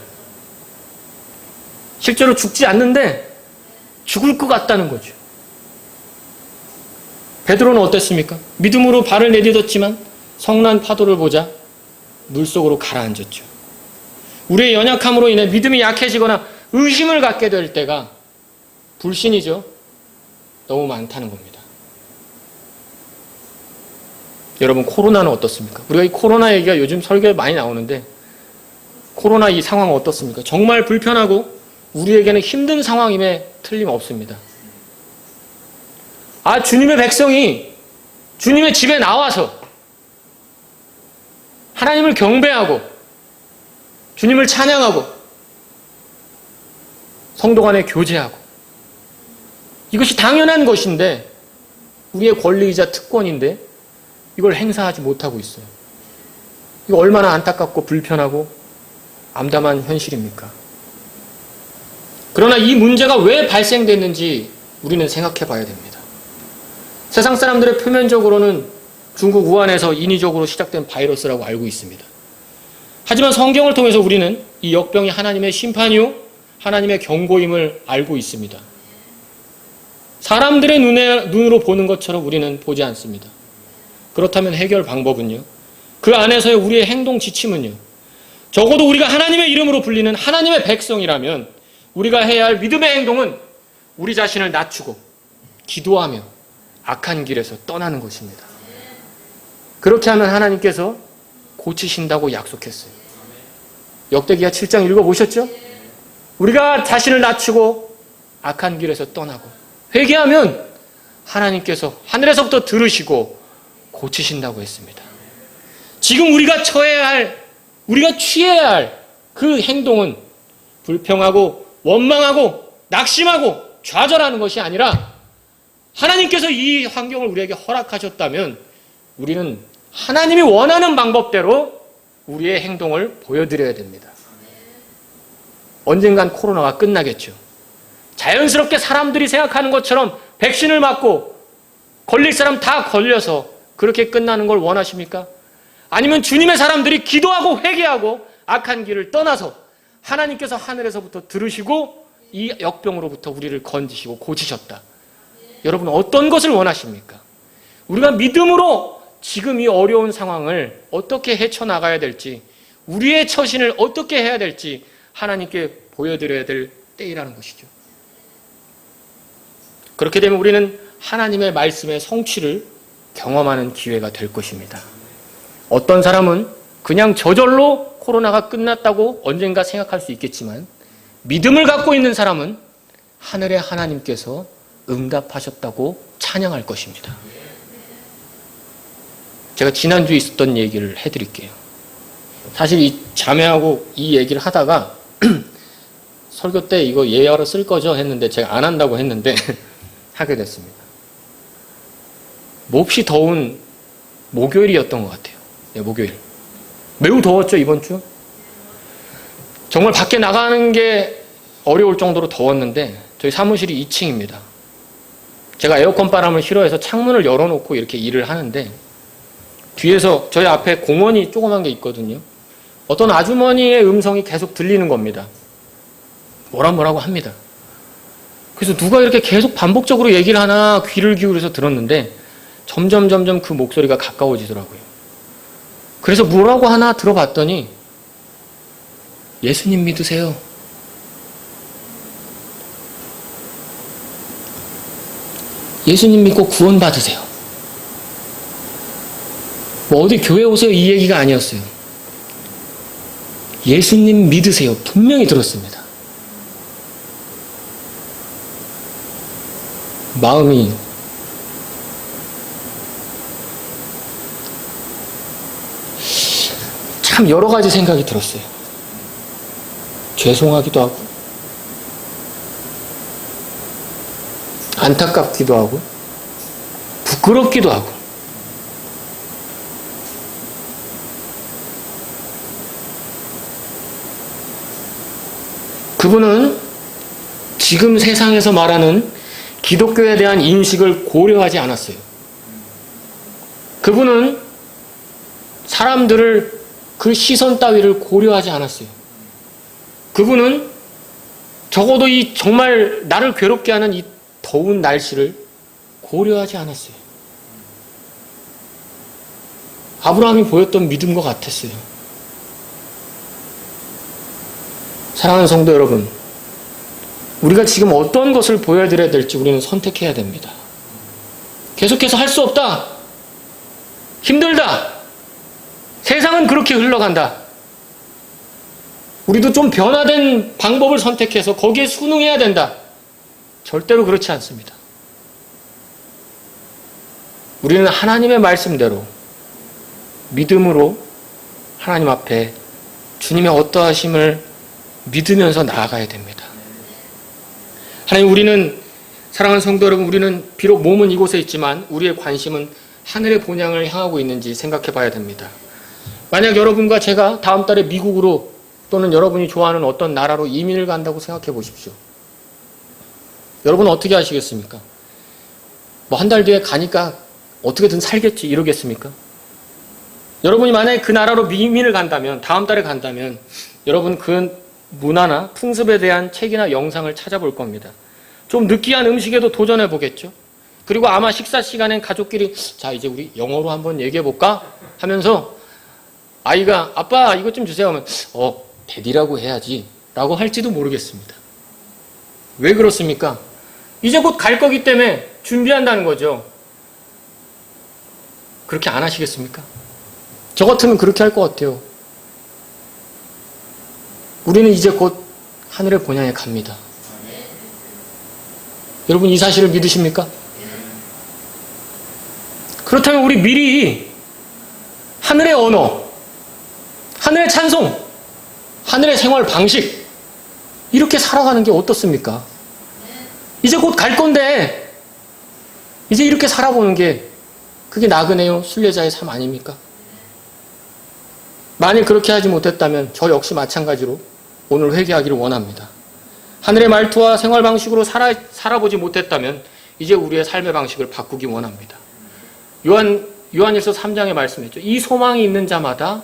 실제로 죽지 않는데 죽을 것 같다는 거죠. 베드로는 어땠습니까? 믿음으로 발을 내딛었지만 성난 파도를 보자 물속으로 가라앉았죠. 우리의 연약함으로 인해 믿음이 약해지거나 의심을 갖게 될 때가 불신이죠. 너무 많다는 겁니다. 여러분 코로나는 어떻습니까? 우리가 이 코로나 얘기가 요즘 설교에 많이 나오는데 코로나 이 상황은 어떻습니까? 정말 불편하고 우리에게는 힘든 상황임에 틀림없습니다. 주님의 백성이 주님의 집에 나와서 하나님을 경배하고 주님을 찬양하고 성도 간에 교제하고 이것이 당연한 것인데 우리의 권리이자 특권인데 이걸 행사하지 못하고 있어요. 이거 얼마나 안타깝고 불편하고 암담한 현실입니까? 그러나 이 문제가 왜 발생됐는지 우리는 생각해 봐야 됩니다. 세상 사람들의 표면적으로는 중국 우한에서 인위적으로 시작된 바이러스라고 알고 있습니다. 하지만 성경을 통해서 우리는 이 역병이 하나님의 심판이요 하나님의 경고임을 알고 있습니다. 사람들의 눈으로 보는 것처럼 우리는 보지 않습니다. 그렇다면 해결 방법은요? 그 안에서의 우리의 행동 지침은요? 적어도 우리가 하나님의 이름으로 불리는 하나님의 백성이라면 우리가 해야 할 믿음의 행동은 우리 자신을 낮추고 기도하며 악한 길에서 떠나는 것입니다. 그렇게 하면 하나님께서 고치신다고 약속했어요. 역대기하 7장 읽어보셨죠? 우리가 자신을 낮추고 악한 길에서 떠나고 회개하면 하나님께서 하늘에서부터 들으시고 고치신다고 했습니다. 지금 우리가 우리가 취해야 할 그 행동은 불평하고 원망하고 낙심하고 좌절하는 것이 아니라 하나님께서 이 환경을 우리에게 허락하셨다면 우리는 하나님이 원하는 방법대로 우리의 행동을 보여드려야 됩니다. 언젠간 코로나가 끝나겠죠. 자연스럽게 사람들이 생각하는 것처럼 백신을 맞고 걸릴 사람 다 걸려서 그렇게 끝나는 걸 원하십니까? 아니면 주님의 사람들이 기도하고 회개하고 악한 길을 떠나서 하나님께서 하늘에서부터 들으시고 이 역병으로부터 우리를 건지시고 고치셨다. 여러분 어떤 것을 원하십니까? 우리가 믿음으로 지금 이 어려운 상황을 어떻게 헤쳐나가야 될지 우리의 처신을 어떻게 해야 될지 하나님께 보여드려야 될 때이라는 것이죠. 그렇게 되면 우리는 하나님의 말씀의 성취를 경험하는 기회가 될 것입니다. 어떤 사람은 그냥 저절로 코로나가 끝났다고 언젠가 생각할 수 있겠지만 믿음을 갖고 있는 사람은 하늘의 하나님께서 응답하셨다고 찬양할 것입니다. 제가 지난주에 있었던 얘기를 해드릴게요. 사실 이 자매하고 이 얘기를 하다가 설교 때 이거 예화로 쓸 거죠 했는데 제가 안 한다고 했는데 하게 됐습니다. 몹시 더운 목요일이었던 것 같아요. 네, 목요일. 매우 더웠죠, 이번 주? 정말 밖에 나가는 게 어려울 정도로 더웠는데 저희 사무실이 2층입니다. 제가 에어컨 바람을 싫어해서 창문을 열어놓고 이렇게 일을 하는데 뒤에서 저희 앞에 공원이 조그만 게 있거든요. 어떤 아주머니의 음성이 계속 들리는 겁니다. 뭐라고 합니다. 그래서 누가 이렇게 계속 반복적으로 얘기를 하나 귀를 기울여서 들었는데 점점 그 목소리가 가까워지더라고요. 그래서 뭐라고 하나 들어봤더니 예수님 믿으세요. 예수님 믿고 구원 받으세요. 뭐 어디 교회 오세요 이 얘기가 아니었어요. 예수님 믿으세요. 분명히 들었습니다. 마음이 참 여러 가지 생각이 들었어요. 죄송하기도 하고 안타깝기도 하고 부끄럽기도 하고 그분은 지금 세상에서 말하는 기독교에 대한 인식을 고려하지 않았어요. 그분은 사람들을 그 시선 따위를 고려하지 않았어요. 그분은 적어도 이 정말 나를 괴롭게 하는 이 더운 날씨를 고려하지 않았어요. 아브라함이 보였던 믿음과 같았어요. 사랑하는 성도 여러분, 우리가 지금 어떤 것을 보여드려야 될지 우리는 선택해야 됩니다. 계속해서 할 수 없다. 힘들다. 세상은 그렇게 흘러간다. 우리도 좀 변화된 방법을 선택해서 거기에 순응해야 된다. 절대로 그렇지 않습니다. 우리는 하나님의 말씀대로 믿음으로 하나님 앞에 주님의 어떠하심을 믿으면서 나아가야 됩니다. 하나님, 우리는, 사랑하는 성도 여러분, 우리는 비록 몸은 이곳에 있지만 우리의 관심은 하늘의 본향을 향하고 있는지 생각해 봐야 됩니다. 만약 여러분과 제가 다음 달에 미국으로 또는 여러분이 좋아하는 어떤 나라로 이민을 간다고 생각해 보십시오. 여러분은 어떻게 하시겠습니까? 뭐 한 달 뒤에 가니까 어떻게든 살겠지 이러겠습니까? 여러분이 만약에 그 나라로 이민을 간다면, 다음 달에 간다면 여러분 그 문화나 풍습에 대한 책이나 영상을 찾아볼 겁니다. 좀 느끼한 음식에도 도전해 보겠죠. 그리고 아마 식사 시간엔 가족끼리 자, 이제 우리 영어로 한번 얘기해 볼까? 하면서 아이가 아빠 이것 좀 주세요 하면 데디라고 해야지 라고 할지도 모르겠습니다. 왜 그렇습니까? 이제 곧 갈 거기 때문에 준비한다는 거죠. 그렇게 안 하시겠습니까? 저 같으면 그렇게 할 것 같아요. 우리는 이제 곧 하늘의 본향에 갑니다. 여러분 이 사실을 믿으십니까? 그렇다면 우리 미리 하늘의 언어, 하늘의 찬송, 하늘의 생활 방식 이렇게 살아가는 게 어떻습니까? 이제 곧 갈 건데 이제 이렇게 살아보는 게 그게 나그네요 순례자의 삶 아닙니까? 만일 그렇게 하지 못했다면 저 역시 마찬가지로 오늘 회개하기를 원합니다. 하늘의 말투와 생활 방식으로 살아보지 못했다면 이제 우리의 삶의 방식을 바꾸기 원합니다. 요한일서 3장에 말씀했죠. 이 소망이 있는 자마다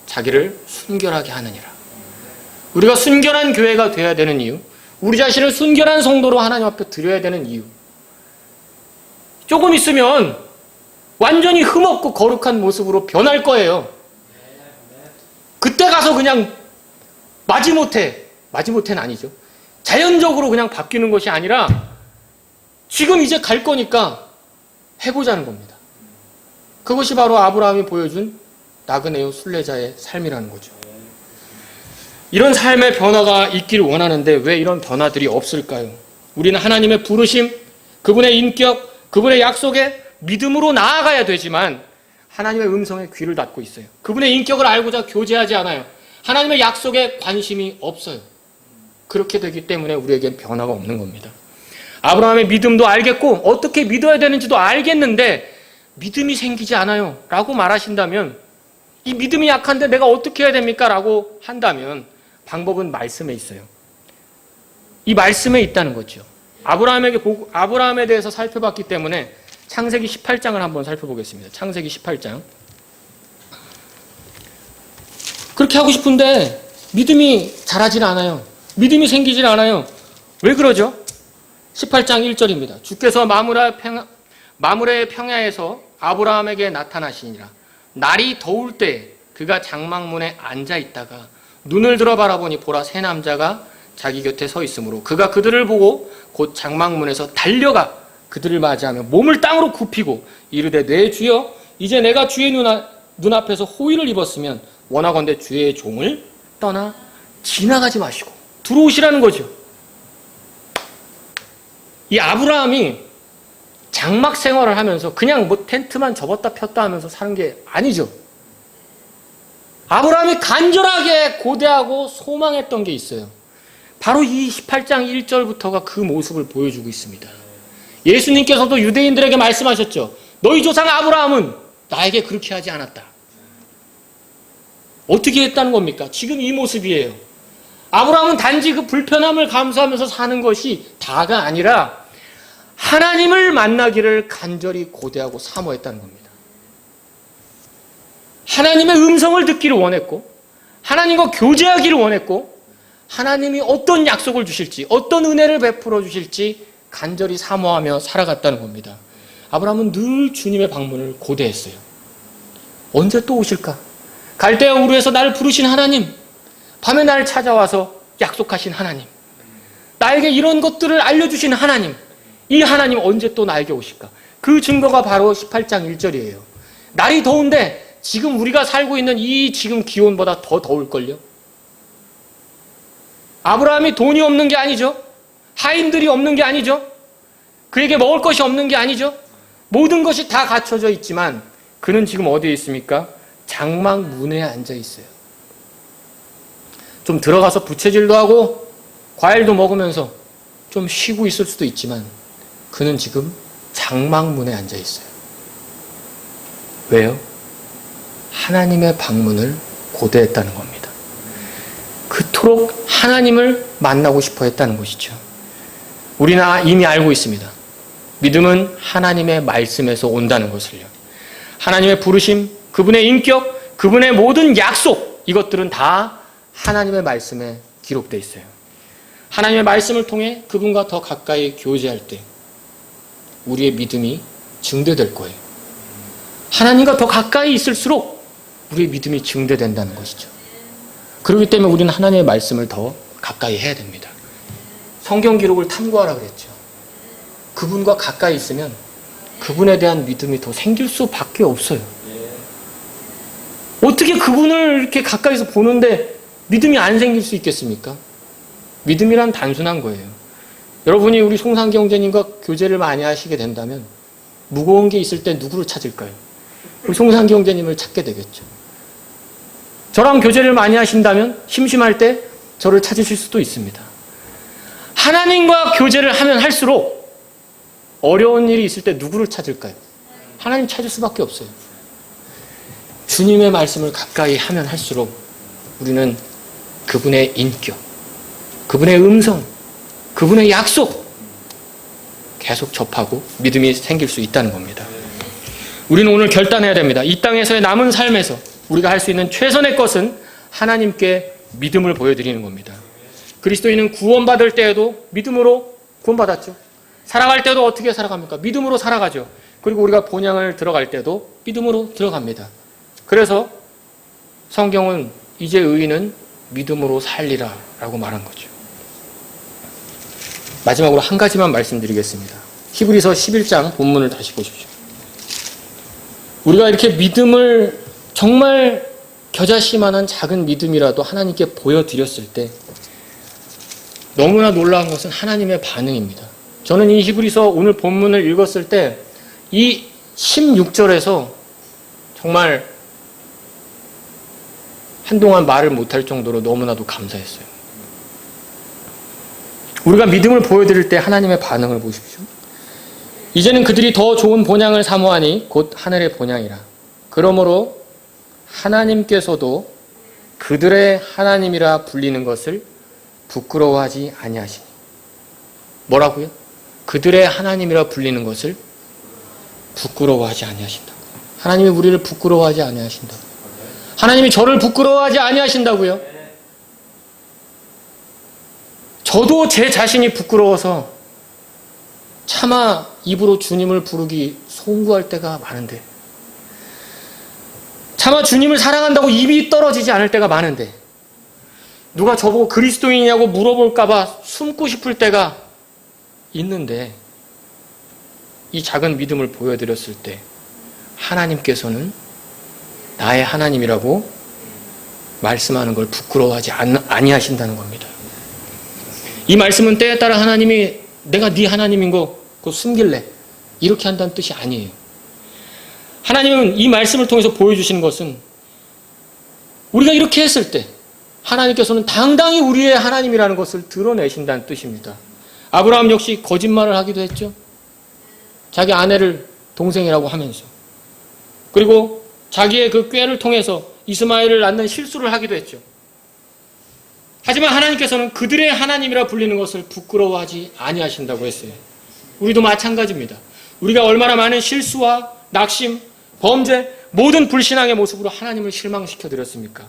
자기를 순결하게 하느니라. 우리가 순결한 교회가 되어야 되는 이유, 우리 자신을 순결한 성도로 하나님 앞에 드려야 되는 이유, 조금 있으면 완전히 흠없고 거룩한 모습으로 변할 거예요. 그때 가서 그냥 마지못해는 아니죠. 자연적으로 그냥 바뀌는 것이 아니라 지금 이제 갈 거니까 해보자는 겁니다. 그것이 바로 아브라함이 보여준 나그네요 순례자의 삶이라는 거죠. 이런 삶의 변화가 있기를 원하는데 왜 이런 변화들이 없을까요? 우리는 하나님의 부르심, 그분의 인격, 그분의 약속에 믿음으로 나아가야 되지만 하나님의 음성에 귀를 닫고 있어요. 그분의 인격을 알고자 교제하지 않아요. 하나님의 약속에 관심이 없어요. 그렇게 되기 때문에 우리에겐 변화가 없는 겁니다. 아브라함의 믿음도 알겠고 어떻게 믿어야 되는지도 알겠는데 믿음이 생기지 않아요 라고 말하신다면, 이 믿음이 약한데 내가 어떻게 해야 됩니까? 라고 한다면 방법은 말씀에 있어요. 이 말씀에 있다는 거죠. 아브라함에 대해서 살펴봤기 때문에 창세기 18장을 한번 살펴보겠습니다. 창세기 18장. 그렇게 하고 싶은데 믿음이 자라질 않아요. 믿음이 생기질 않아요. 왜 그러죠? 18장 1절입니다. 주께서 마므레의 평야에서 아브라함에게 나타나시니라. 날이 더울 때 그가 장막문에 앉아 있다가 눈을 들어 바라보니 보라 세 남자가 자기 곁에 서 있으므로 그가 그들을 보고 곧 장막문에서 달려가 그들을 맞이하며 몸을 땅으로 굽히고 이르되 내 주여 이제 내가 주의 눈앞에서 호의를 입었으면 원하건대 주의 종을 떠나 지나가지 마시고 들어오시라는 거죠. 이 아브라함이 장막 생활을 하면서 그냥 뭐 텐트만 접었다 폈다 하면서 사는 게 아니죠. 아브라함이 간절하게 고대하고 소망했던 게 있어요. 바로 이 18장 1절부터가 그 모습을 보여주고 있습니다. 예수님께서도 유대인들에게 말씀하셨죠. 너희 조상 아브라함은 나에게 그렇게 하지 않았다. 어떻게 했다는 겁니까? 지금 이 모습이에요. 아브라함은 단지 그 불편함을 감수하면서 사는 것이 다가 아니라 하나님을 만나기를 간절히 고대하고 사모했다는 겁니다. 하나님의 음성을 듣기를 원했고 하나님과 교제하기를 원했고 하나님이 어떤 약속을 주실지 어떤 은혜를 베풀어 주실지 간절히 사모하며 살아갔다는 겁니다. 아브라함은 늘 주님의 방문을 고대했어요. 언제 또 오실까? 갈대아 우르에서 나를 부르신 하나님, 밤에 나를 찾아와서 약속하신 하나님, 나에게 이런 것들을 알려주신 하나님, 이 하나님 언제 또 나에게 오실까? 그 증거가 바로 18장 1절이에요. 날이 더운데 지금 우리가 살고 있는 이 지금 기온보다 더 더울걸요? 아브라함이 돈이 없는 게 아니죠. 하인들이 없는 게 아니죠. 그에게 먹을 것이 없는 게 아니죠. 모든 것이 다 갖춰져 있지만 그는 지금 어디에 있습니까? 장막 문에 앉아 있어요. 좀 들어가서 부채질도 하고 과일도 먹으면서 좀 쉬고 있을 수도 있지만 그는 지금 장막 문에 앉아 있어요. 왜요? 하나님의 방문을 고대했다는 겁니다. 그토록 하나님을 만나고 싶어 했다는 것이죠. 우리는 이미 알고 있습니다. 믿음은 하나님의 말씀에서 온다는 것을요. 하나님의 부르심, 그분의 인격, 그분의 모든 약속, 이것들은 다 하나님의 말씀에 기록되어 있어요. 하나님의 말씀을 통해 그분과 더 가까이 교제할 때 우리의 믿음이 증대될 거예요. 하나님과 더 가까이 있을수록 우리의 믿음이 증대된다는 것이죠. 그렇기 때문에 우리는 하나님의 말씀을 더 가까이 해야 됩니다. 성경 기록을 탐구하라 그랬죠. 그분과 가까이 있으면 그분에 대한 믿음이 더 생길 수밖에 없어요. 어떻게 그분을 이렇게 가까이서 보는데 믿음이 안 생길 수 있겠습니까? 믿음이란 단순한 거예요. 여러분이 우리 송상기 형제님과 교제를 많이 하시게 된다면 무거운 게 있을 때 누구를 찾을까요? 우리 송상기 형제님을 찾게 되겠죠. 저랑 교제를 많이 하신다면 심심할 때 저를 찾으실 수도 있습니다. 하나님과 교제를 하면 할수록 어려운 일이 있을 때 누구를 찾을까요? 하나님 찾을 수밖에 없어요. 주님의 말씀을 가까이 하면 할수록 우리는 그분의 인격, 그분의 음성, 그분의 약속 계속 접하고 믿음이 생길 수 있다는 겁니다. 우리는 오늘 결단해야 됩니다. 이 땅에서의 남은 삶에서 우리가 할 수 있는 최선의 것은 하나님께 믿음을 보여드리는 겁니다. 그리스도인은 구원받을 때에도 믿음으로 구원받았죠. 살아갈 때도 어떻게 살아갑니까? 믿음으로 살아가죠. 그리고 우리가 본향을 들어갈 때도 믿음으로 들어갑니다. 그래서 성경은 이제 의인은 믿음으로 살리라 라고 말한 거죠. 마지막으로 한 가지만 말씀드리겠습니다. 히브리서 11장 본문을 다시 보십시오. 우리가 이렇게 믿음을 정말 겨자씨만한 작은 믿음이라도 하나님께 보여드렸을 때 너무나 놀라운 것은 하나님의 반응입니다. 저는 이 히브리서 오늘 본문을 읽었을 때 이 16절에서 정말 한동안 말을 못할 정도로 너무나도 감사했어요. 우리가 믿음을 보여드릴 때 하나님의 반응을 보십시오. 이제는 그들이 더 좋은 본향을 사모하니 곧 하늘의 본향이라. 그러므로 하나님께서도 그들의 하나님이라 불리는 것을 부끄러워하지 아니하시니. 뭐라고요? 그들의 하나님이라 불리는 것을 부끄러워하지 아니하신다. 하나님이 우리를 부끄러워하지 아니하신다. 하나님이 저를 부끄러워하지 아니하신다고요? 저도 제 자신이 부끄러워서 차마 입으로 주님을 부르기 송구할 때가 많은데, 차마 주님을 사랑한다고 입이 떨어지지 않을 때가 많은데, 누가 저보고 그리스도인이냐고 물어볼까봐 숨고 싶을 때가 있는데, 이 작은 믿음을 보여드렸을 때 하나님께서는 나의 하나님이라고 말씀하는 걸 부끄러워하지 아니하신다는 겁니다. 이 말씀은 때에 따라 하나님이 내가 네 하나님인 거 그거 숨길래 이렇게 한다는 뜻이 아니에요. 하나님은 이 말씀을 통해서 보여주시는 것은 우리가 이렇게 했을 때 하나님께서는 당당히 우리의 하나님이라는 것을 드러내신다는 뜻입니다. 아브라함 역시 거짓말을 하기도 했죠. 자기 아내를 동생이라고 하면서. 그리고 자기의 그 꾀를 통해서 이스마엘을 낳는 실수를 하기도 했죠. 하지만 하나님께서는 그들의 하나님이라 불리는 것을 부끄러워하지 아니하신다고 했어요. 우리도 마찬가지입니다. 우리가 얼마나 많은 실수와 낙심, 범죄, 모든 불신앙의 모습으로 하나님을 실망시켜드렸습니까?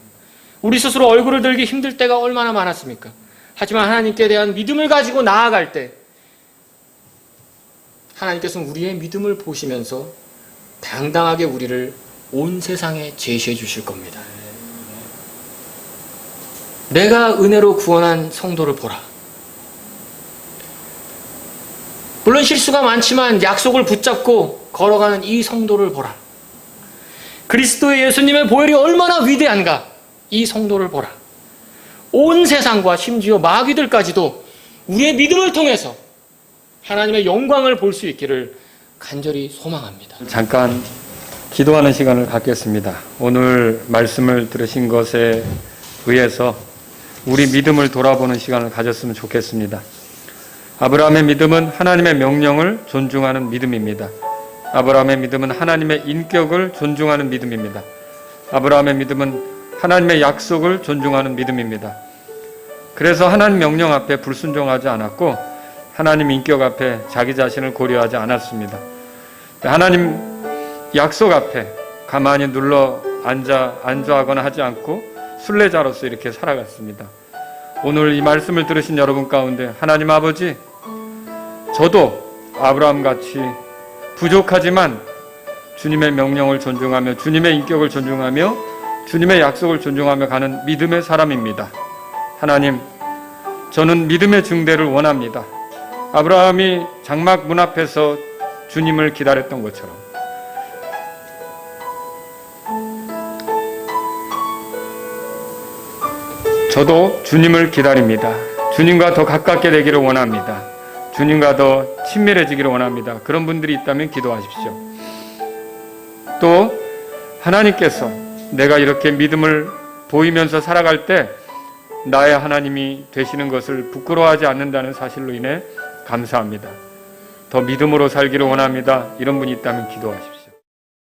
우리 스스로 얼굴을 들기 힘들 때가 얼마나 많았습니까? 하지만 하나님께 대한 믿음을 가지고 나아갈 때 하나님께서는 우리의 믿음을 보시면서 당당하게 우리를 온 세상에 제시해 주실 겁니다. 내가 은혜로 구원한 성도를 보라. 물론 실수가 많지만 약속을 붙잡고 걸어가는 이 성도를 보라. 그리스도의 예수님의 보혈이 얼마나 위대한가. 이 성도를 보라. 온 세상과 심지어 마귀들까지도 우리의 믿음을 통해서 하나님의 영광을 볼 수 있기를 간절히 소망합니다. 잠깐 기도하는 시간을 갖겠습니다. 오늘 말씀을 들으신 것에 의해서 우리 믿음을 돌아보는 시간을 가졌으면 좋겠습니다. 아브라함의 믿음은 하나님의 명령을 존중하는 믿음입니다. 아브라함의 믿음은 하나님의 인격을 존중하는 믿음입니다. 아브라함의 믿음은 하나님의 약속을 존중하는 믿음입니다. 그래서 하나님 명령 앞에 불순종하지 않았고 하나님 인격 앞에 자기 자신을 고려하지 않았습니다. 하나님 약속 앞에 가만히 눌러 안주하거나 하지 않고 순례자로서 이렇게 살아갔습니다. 오늘 이 말씀을 들으신 여러분 가운데 하나님 아버지, 저도 아브라함같이 부족하지만 주님의 명령을 존중하며 주님의 인격을 존중하며 주님의 약속을 존중하며 가는 믿음의 사람입니다. 하나님, 저는 믿음의 증대를 원합니다. 아브라함이 장막 문 앞에서 주님을 기다렸던 것처럼 저도 주님을 기다립니다. 주님과 더 가깝게 되기를 원합니다. 주님과 더 친밀해지기를 원합니다. 그런 분들이 있다면 기도하십시오. 또 하나님께서 내가 이렇게 믿음을 보이면서 살아갈 때 나의 하나님이 되시는 것을 부끄러워하지 않는다는 사실로 인해 감사합니다. 더 믿음으로 살기를 원합니다. 이런 분이 있다면 기도하십시오.